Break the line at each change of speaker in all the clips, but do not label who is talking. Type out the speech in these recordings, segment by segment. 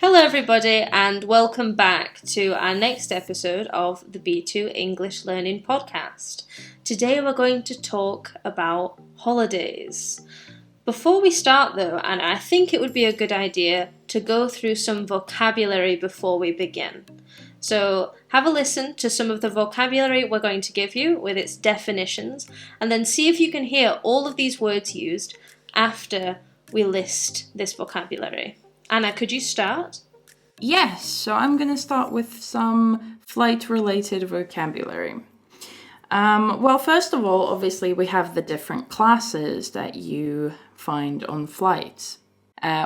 Hello, everybody, and welcome back to our next episode of the B2 English Learning Podcast. Today, we're going to talk about holidays. Before we start, though, and I think it would be a good idea to go through some vocabulary before we begin. So, have a listen to some of the vocabulary we're going to give you with its definitions, and then see if you can hear all of these words used after we list this vocabulary. Anna, could you start?
Yes, so I'm going to start with some flight-related vocabulary. Well, first of all, obviously, we have the different classes that you find on flights.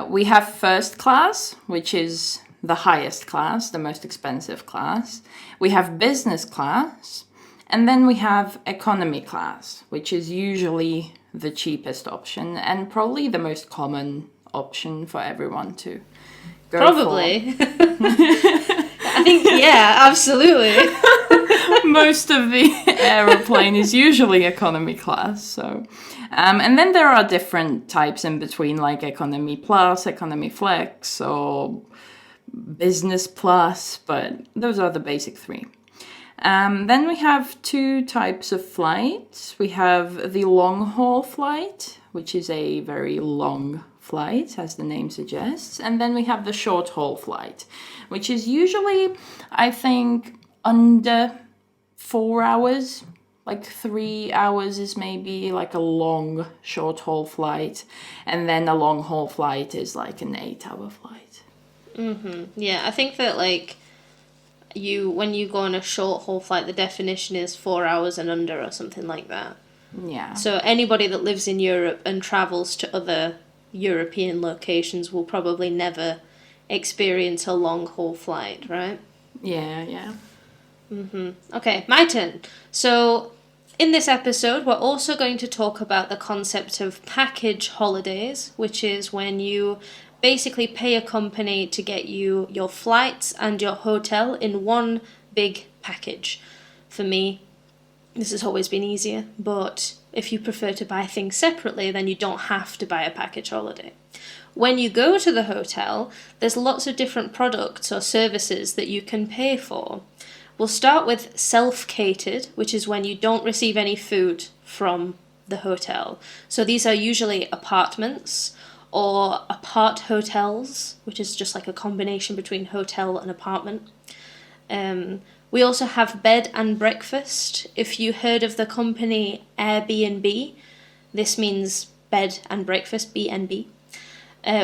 We have first class, which is the highest class, the most expensive class. We have business class, and then we have economy class, which is usually the cheapest option and probably the most common option for everyone to go
Probably. I think, yeah, absolutely.
Most of the aeroplane is usually economy class, so and then there are different types in between, like economy plus, economy flex, or business plus, but those are the basic three. Then we have two types of flights. We have the long-haul flight, which is a very long flight, as the name suggests, and then we have the short-haul flight, which is usually, I think, under 4 hours. Like 3 hours is maybe like a long short-haul flight, and then a long-haul flight is like an 8-hour flight.
Yeah, I think that when you go on a short haul flight, the definition is 4 hours and under or something like that.
Yeah.
So anybody that lives in Europe and travels to other European locations will probably never experience a long haul flight, right?
Yeah.
Okay, my turn. So in this episode, we're also going to talk about the concept of package holidays, which is when you basically pay a company to get you your flights and your hotel in one big package. For me, this has always been easier, but if you prefer to buy things separately, then you don't have to buy a package holiday. When you go to the hotel, there's lots of different products or services that you can pay for. We'll start with self-catered, which is when you don't receive any food from the hotel. So these are usually apartments or apart hotels, which is just like a combination between hotel and apartment. We also have bed and breakfast. If you heard of the company Airbnb, this means bed and breakfast, B&B,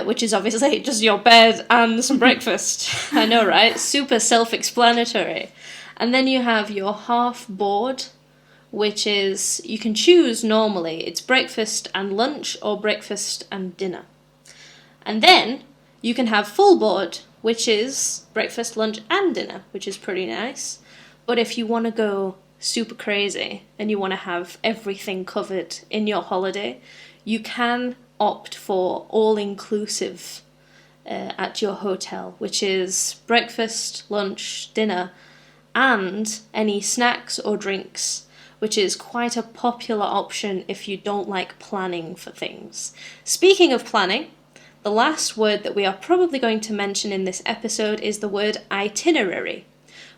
which is obviously just your bed and some breakfast. I know, right? Super self-explanatory. And then you have your half board, which is, you can choose normally. It's breakfast and lunch or breakfast and dinner. And then you can have full board, which is breakfast, lunch, and dinner, which is pretty nice. But if you want to go super crazy and you want to have everything covered in your holiday, you can opt for all-inclusive at your hotel, which is breakfast, lunch, dinner, and any snacks or drinks, which is quite a popular option if you don't like planning for things. Speaking of planning, the last word that we are probably going to mention in this episode is the word itinerary,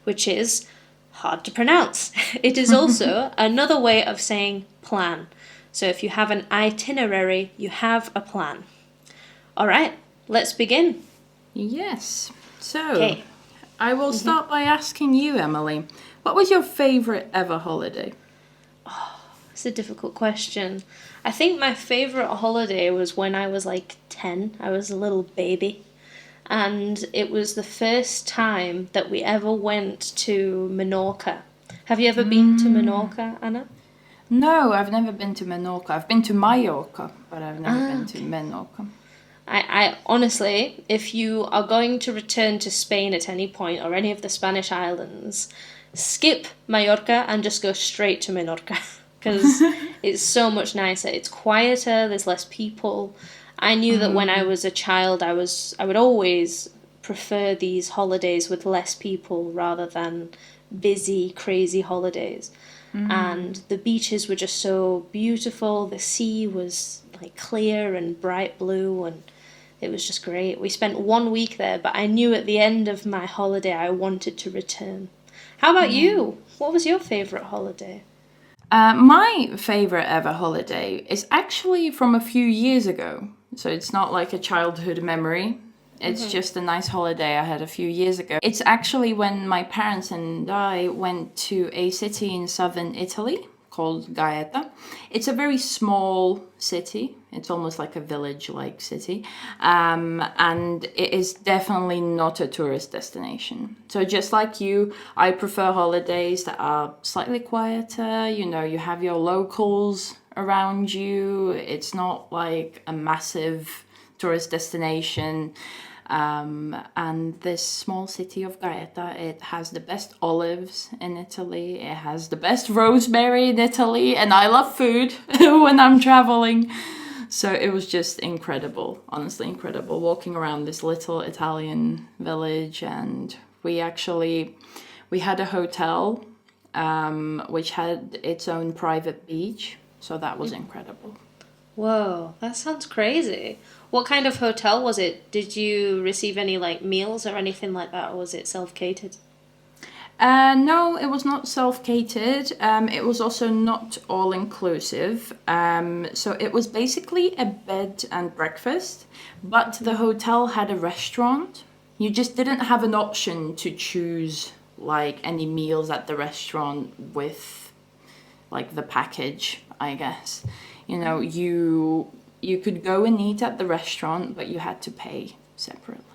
which is hard to pronounce. It is also another way of saying plan. So if you have an itinerary, you have a plan. All right, let's begin.
Yes. So,
Okay.
I will start by asking you, Emily, what was your favorite ever holiday?
It's a difficult question. I think my favourite holiday was when I was like 10. I was a little baby. And it was the first time that we ever went to Menorca. Have you ever been to Menorca, Anna?
No, I've never been to Menorca. I've been to Mallorca, but I've never been to Menorca.
I honestly, if you are going to return to Spain at any point or any of the Spanish islands, skip Mallorca and just go straight to Menorca. Because it's so much nicer. It's quieter, there's less people. I knew that when I was a child, I would always prefer these holidays with less people rather than busy, crazy holidays. And the beaches were just so beautiful. The sea was like clear and bright blue, and It was just great. We spent 1 week there, but I knew at the end of my holiday I wanted to return. How about you? What was your favourite holiday?
My favorite ever holiday is actually from a few years ago. So it's not like a childhood memory. It's just a nice holiday I had a few years ago. It's actually when my parents and I went to a city in southern Italy called Gaeta. It's a very small city. It's almost like a village-like city. And it is definitely not a tourist destination. So just like you, I prefer holidays that are slightly quieter. You know, you have your locals around you. It's not like a massive tourist destination. And this small city of Gaeta, it has the best olives in Italy. It has the best rosemary in Italy. And I love food when I'm traveling. So it was just incredible, honestly incredible, walking around this little Italian village. And we had a hotel which had its own private beach. So that was incredible.
Whoa, that sounds crazy. What kind of hotel was it? Did you receive any like meals or anything like that, or was it self-catered?
No, it was not self-catered. It was also not all-inclusive. So it was basically a bed and breakfast, but the hotel had a restaurant. You just didn't have an option to choose like any meals at the restaurant with like the package, I guess. You know, you could go and eat at the restaurant, but you had to pay separately.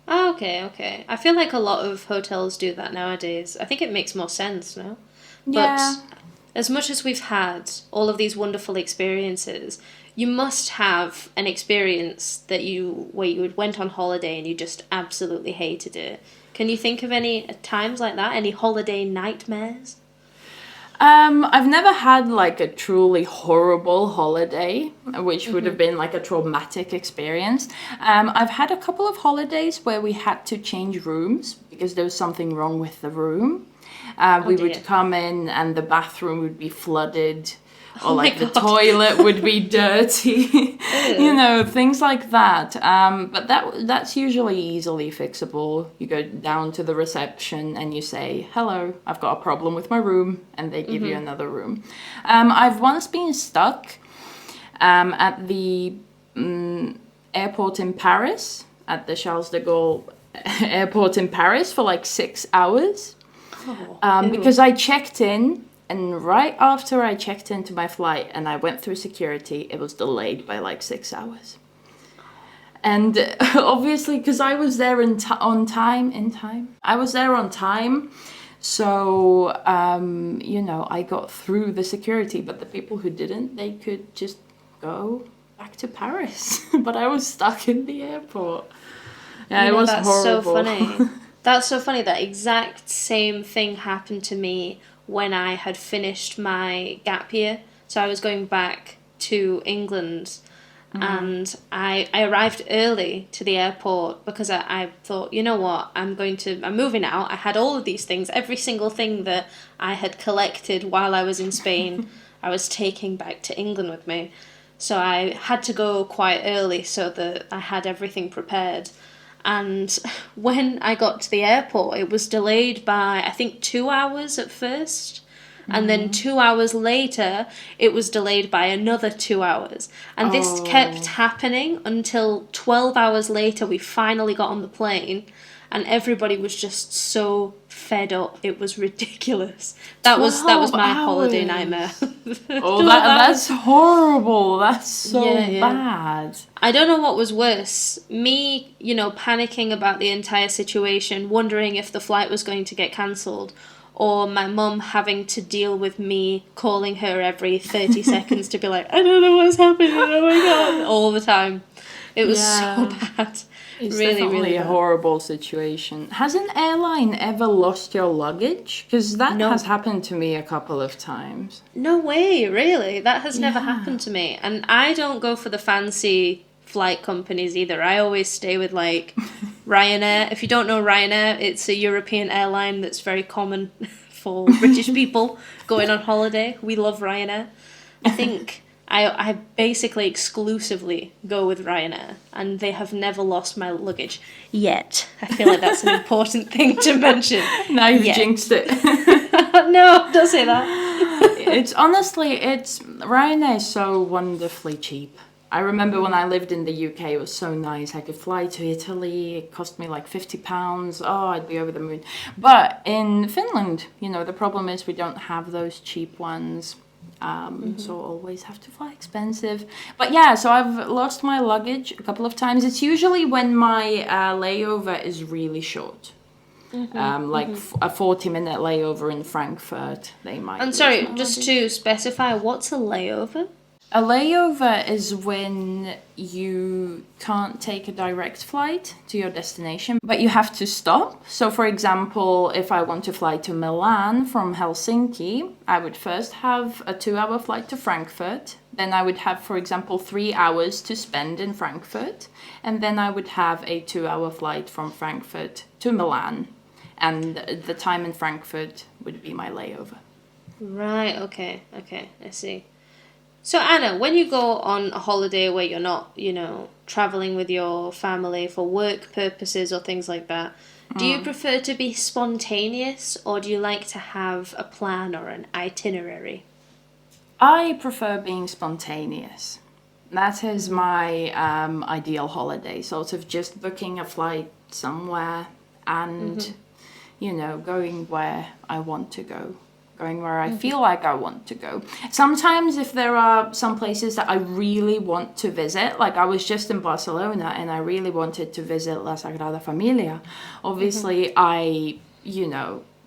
Oh, okay. I feel like a lot of hotels do that nowadays. I think it makes more sense now.
Yeah.
But as much as we've had all of these wonderful experiences, you must have an experience where you went on holiday and you just absolutely hated it. Can you think of any times like that? Any holiday nightmares?
I've never had like a truly horrible holiday, which would have been like a traumatic experience. I've had a couple of holidays where we had to change rooms because there was something wrong with the room. We
dear.
would come in and the bathroom would be flooded. Or
Oh my
like the
God.
toilet would be dirty, you know, things like that. But that's usually easily fixable. You go down to the reception and you say, "Hello, I've got a problem with my room," and they give you another room. I've once been stuck at the airport in Paris, at the Charles de Gaulle airport in Paris for like 6 hours because I checked in. And right after I checked into my flight and I went through security, it was delayed by like 6 hours. And obviously, because I was there on time. I was there on time. So, you know, I got through the security. But the people who didn't, they could just go back to Paris. But I was stuck in the airport. Yeah, it was
that's
horrible.
so funny. That's so funny. That exact same thing happened to me when I had finished my gap year. So I was going back to England and I arrived early to the airport because I thought, you know what, I'm moving out. I had all of these things, every single thing that I had collected while I was in Spain, I was taking back to England with me. So I had to go quite early so that I had everything prepared. And when I got to the airport, it was delayed by, I think, 2 hours at first. And then 2 hours later, it was delayed by another 2 hours. And this kept happening until 12 hours later, we finally got on the plane. And everybody was just so fed up. It was ridiculous. That was my holiday nightmare.
That's horrible. That's so
Yeah.
bad.
I don't know what was worse. Me, you know, panicking about the entire situation, wondering if the flight was going to get cancelled, or my mum having to deal with me calling her every 30 seconds to be like, I don't know what's happening, oh my God, all the time. It was so bad.
It's
really,
definitely
really
a
bad.
horrible situation. Has an airline ever lost your luggage? Because that
No.
has happened to me a couple of times.
No way, really. That has never happened to me. And I don't go for the fancy flight companies either. I always stay with like Ryanair. If you don't know Ryanair, it's a European airline that's very common for British people going on holiday. We love Ryanair. I think I basically exclusively go with Ryanair, and they have never lost my luggage yet. I feel like that's an important thing to mention.
Now you've jinxed it.
No, don't say that.
It's Ryanair is so wonderfully cheap. I remember when I lived in the UK, it was so nice. I could fly to Italy. It cost me like £50. Oh, I'd be over the moon. But in Finland, the problem is we don't have those cheap ones. So always have to fly expensive. But yeah, so I've lost my luggage a couple of times. It's usually when my layover is really short. A 40-minute layover in Frankfurt, they might.
And sorry, just to specify, what's a layover?
A layover is when you can't take a direct flight to your destination, but you have to stop. So, for example, if I want to fly to Milan from Helsinki, I would first have a 2-hour flight to Frankfurt. Then I would have, for example, 3 hours to spend in Frankfurt. And then I would have a 2-hour flight from Frankfurt to Milan. And the time in Frankfurt would be my layover.
Right, okay, I see. So Anna, when you go on a holiday where you're not, traveling with your family for work purposes or things like that, do you prefer to be spontaneous, or do you like to have a plan or an itinerary?
I prefer being spontaneous. That is my ideal holiday, sort of just booking a flight somewhere and, going where I want to go. Going where I feel like I want to go. Sometimes if there are some places that I really want to visit, like I was just in Barcelona and I really wanted to visit La Sagrada Familia, obviously I,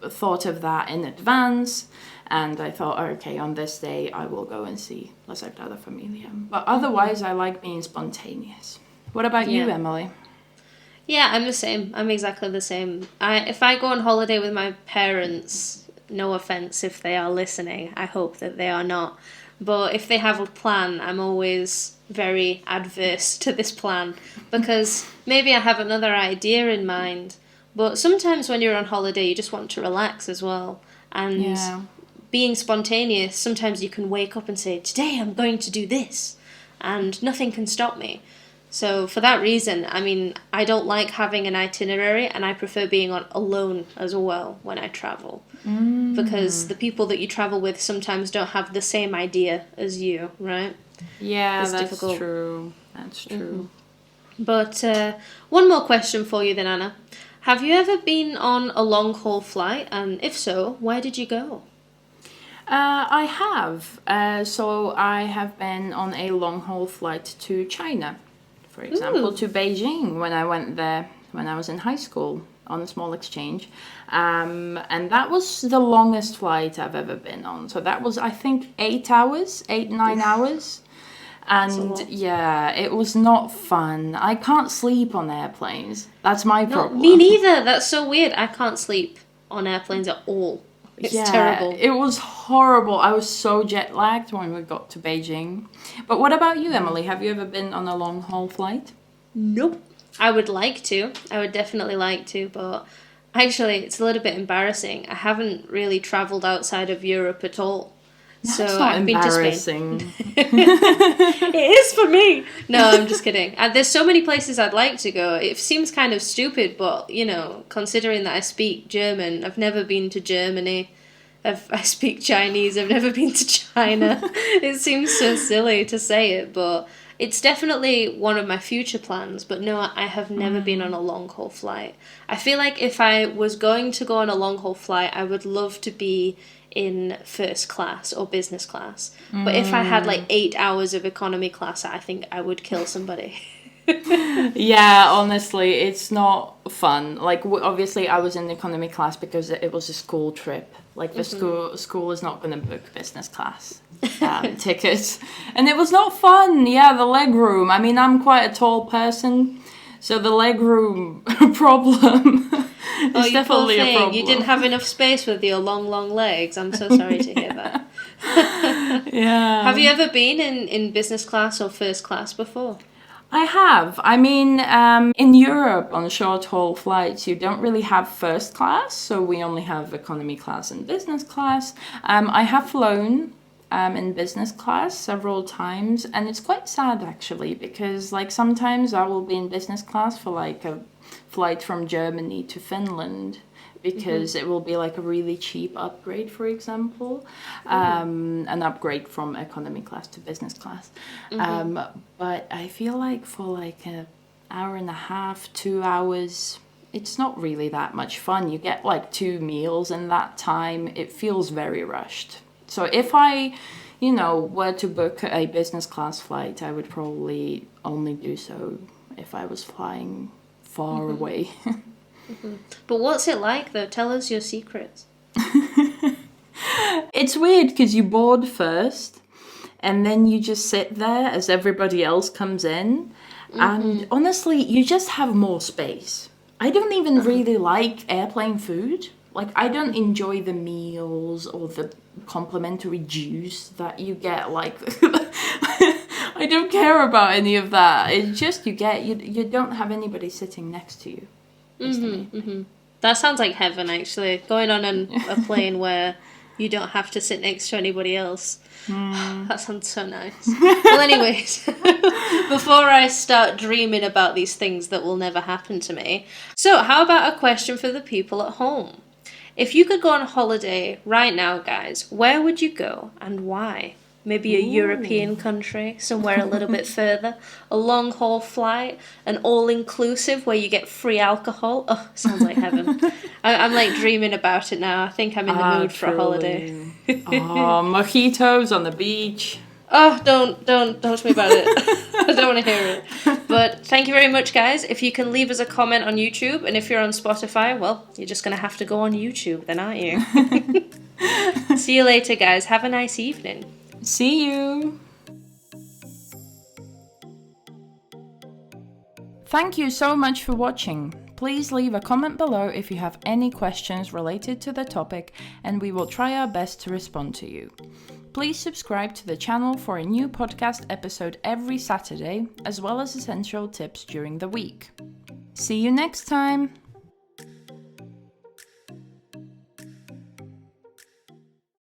thought of that in advance, and I thought, okay, on this day I will go and see La Sagrada Familia. But otherwise I like being spontaneous. What about you, Emily?
Yeah, I'm the same. I'm exactly the same. If I go on holiday with my parents, no offense if they are listening, I hope that they are not, but if they have a plan, I'm always very adverse to this plan, because maybe I have another idea in mind, but sometimes when you're on holiday you just want to relax as well, and being spontaneous, sometimes you can wake up and say, today I'm going to do this, and nothing can stop me. So for that reason, I don't like having an itinerary, and I prefer being alone as well when I travel. Because the people that you travel with sometimes don't have the same idea as you, right?
Yeah, that's true. That's true.
But one more question for you then, Anna. Have you ever been on a long-haul flight? And if so, where did you go?
I have. So I have been on a long-haul flight to China. For example, to Beijing when I went there when I was in high school on a small exchange. And that was the longest flight I've ever been on. So that was, I think, 9 hours. And yeah, it was not fun. I can't sleep on airplanes. That's my problem.
Me neither. That's so weird. I can't sleep on airplanes at all. It's terrible.
It was horrible. I was so jet lagged when we got to Beijing. But what about you, Emily? Have you ever been on a long haul flight?
Nope. I would like to. I would definitely like to, but actually it's a little bit embarrassing. I haven't really travelled outside of Europe at all.
So I've been to Spain.
It is for me. No, I'm just kidding. There's so many places I'd like to go. It seems kind of stupid, but, considering that I speak German, I've never been to Germany. I speak Chinese, I've never been to China. It seems so silly to say it, but it's definitely one of my future plans. But no, I have never been on a long-haul flight. I feel like if I was going to go on a long-haul flight, I would love to be in first class or business class. But if I had 8 hours of economy class, I think I would kill somebody.
Yeah, honestly, it's not fun. Obviously I was in economy class because it was a school trip. The school is not going to book business class tickets. And it was not fun. Yeah, the leg room. I'm quite a tall person, so the leg room problem is definitely a problem.
You didn't have enough space with your long legs. I'm so sorry to hear that.
Yeah.
Have you ever been in business class or first class before?
I have. In Europe, on short-haul flights, you don't really have first class, so we only have economy class and business class. I have flown in business class several times, and it's quite sad actually, because like sometimes I will be in business class for like a flight from Germany to Finland, because it will be like a really cheap upgrade, for example, an upgrade from economy class to business class. But I feel like for like an hour and a half, 2 hours, it's not really that much fun. You get like 2 meals in that time. It feels very rushed. So if I, were to book a business class flight, I would probably only do so if I was flying far away.
But what's it like, though? Tell us your secrets.
It's weird because you board first and then you just sit there as everybody else comes in. And honestly, you just have more space. I don't even really like airplane food. Like, I don't enjoy the meals or the complimentary juice that you get. Like, I don't care about any of that. It's just you don't have anybody sitting next to you.
That sounds like heaven, actually. Going on a plane where you don't have to sit next to anybody else. That sounds so nice. Well, anyways, before I start dreaming about these things that will never happen to me, so how about a question for the people at home? If you could go on holiday right now, guys, where would you go and why? Maybe a European country, somewhere a little bit further, a long-haul flight, an all-inclusive where you get free alcohol. Oh, sounds like heaven. I'm like dreaming about it now. I think I'm in the mood for a holiday.
Mojitos on the beach.
Oh, don't talk to me about it. I don't want to hear it. But thank you very much, guys. If you can leave us a comment on YouTube, and if you're on Spotify, well, you're just going to have to go on YouTube then, aren't you? See you later, guys. Have a nice evening.
See you! Thank you so much for watching. Please leave a comment below if you have any questions related to the topic, and we will try our best to respond to you. Please subscribe to the channel for a new podcast episode every Saturday, as well as essential tips during the week. See you next time!